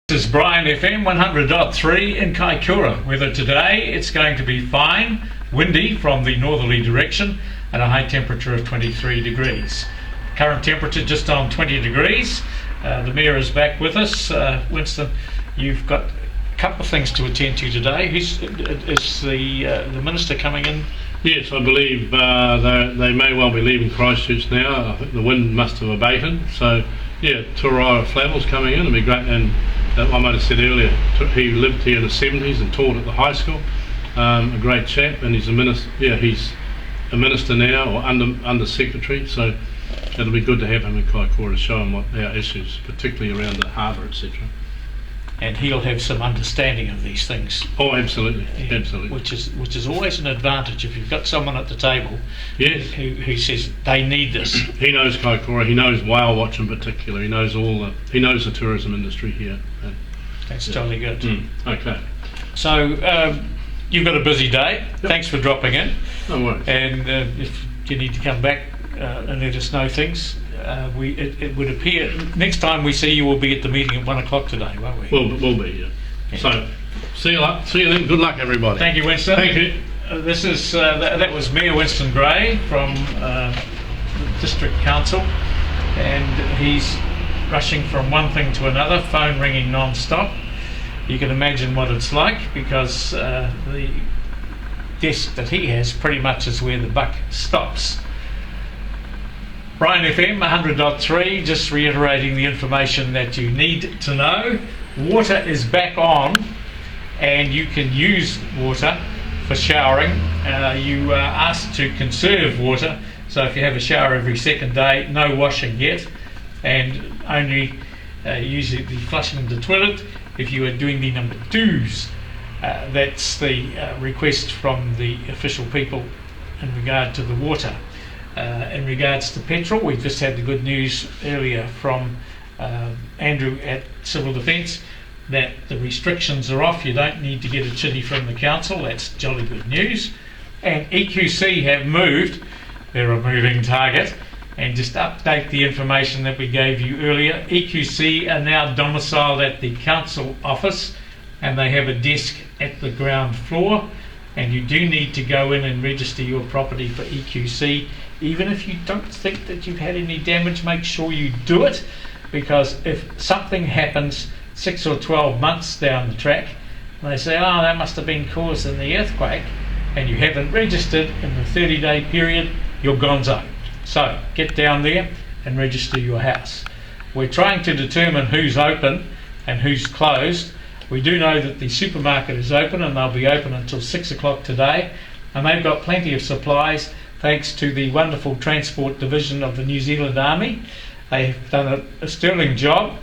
This is Brian FM 100.3 in Kaikoura. Weather today, it's going to be fine, windy from the northerly direction and a high temperature of 23 degrees. Current temperature just on 20 degrees. The Mayor is back with us. Winston, you've got a couple of things to attend to today. Is the Minister coming in? Yes, I believe they may well be leaving Christchurch now. I think the wind must have abated. So, yeah, Turaira Flavel's coming in. It'll be great. And I might have said earlier, he lived here in the 70s and taught at the high school. A great chap, and he's a minister. Yeah, he's a minister now, or under secretary. So it'll be good to have him in Kaikoura to show him what our issues, particularly around the harbour, etc. And he'll have some understanding of these things. Oh, absolutely, Yeah, absolutely. Which is always an advantage if you've got someone at the table. Yes. Who says they need this. He knows Kaikoura. He knows whale watch in particular. He knows he knows the tourism industry here. That's totally good. Okay. So you've got a busy day. Yep. Thanks for dropping in. No worries. And if you need to come back and let us know things, it would appear next time we see you will be at the meeting at 1 o'clock today, won't we? We'll be here. Yeah. So see you then. Good luck, everybody. Thank you, Winston. Thank you. This is that was Mayor Winston Gray from the District Council, and he's rushing from one thing to another, phone ringing non-stop. You can imagine what it's like, because the desk that he has pretty much is where the buck stops. Brian FM 100.3, just reiterating the information that you need to know. Water is back on, and you can use water for showering. You are asked to conserve water, so if you have a shower every second day, no washing yet, and only usually the flushing of the toilet if you are doing the number twos. That's the request from the official people in regard to the water. In regards to petrol, we just had the good news earlier from Andrew at Civil Defence that the restrictions are off. You don't need to get a chitty from the council. That's jolly good news. And EQC have moved. They're a moving target. And just update the information that we gave you earlier. EQC are now domiciled at the council office, and they have a desk at the ground floor, and you do need to go in and register your property for EQC. Even if you don't think that you've had any damage, make sure you do it, because if something happens 6 or 12 months down the track, and they say, oh, that must have been caused in the earthquake, and you haven't registered in the 30-day period, you're gonzo. So get down there and register your house. We're trying to determine who's open and who's closed. We do know that the supermarket is open, and they'll be open until 6 o'clock today, and they've got plenty of supplies thanks to the wonderful transport division of the New Zealand Army. They've done a sterling job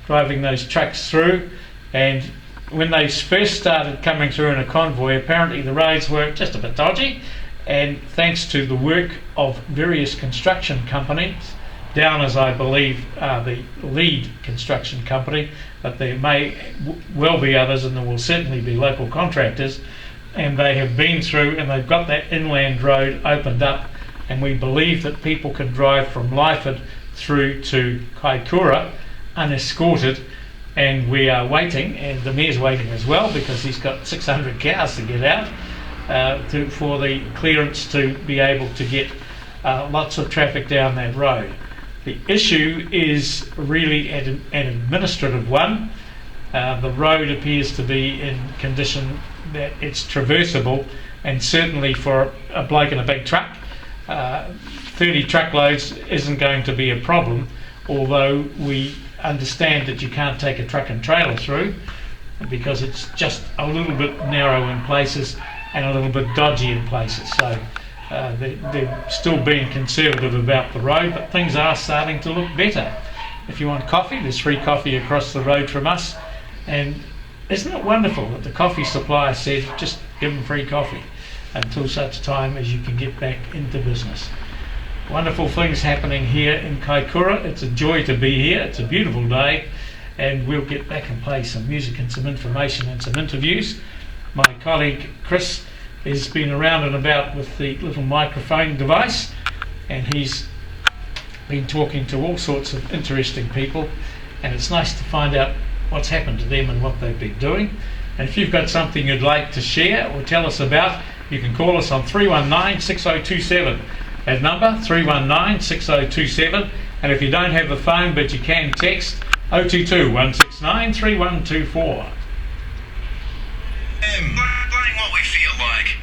driving those trucks through, and when they first started coming through in a convoy, apparently the roads were just a bit dodgy, and thanks to the work of various construction companies, down as I believe the lead construction company, but there may well be others, and there will certainly be local contractors, and they have been through and they've got that inland road opened up, and we believe that people can drive from Lyford through to Kaikoura unescorted, and we are waiting, and the Mayor's waiting as well, because he's got 600 cows to get out for the clearance to be able to get lots of traffic down that road. The issue is really an administrative one. The road appears to be in condition that it's traversable, and certainly for a bloke in a big truck, 30 truckloads isn't going to be a problem, although we understand that you can't take a truck and trailer through because it's just a little bit narrow in places and a little bit dodgy in places. So they're still being conservative about the road, but things are starting to look better. If you want coffee, there's free coffee across the road from us, and isn't it wonderful that the coffee supplier said just give them free coffee until such time as you can get back into business. Wonderful things happening here in Kaikoura. It's a joy to be here. It's a beautiful day, and we'll get back and play some music and some information and some interviews. My colleague Chris has been around and about with the little microphone device, and he's been talking to all sorts of interesting people, and it's nice to find out what's happened to them and what they've been doing. And if you've got something you'd like to share or tell us about, you can call us on 319 6027. That number, 319 6027. And if you don't have a phone but you can text, 022 169 3124. Playing what we feel like.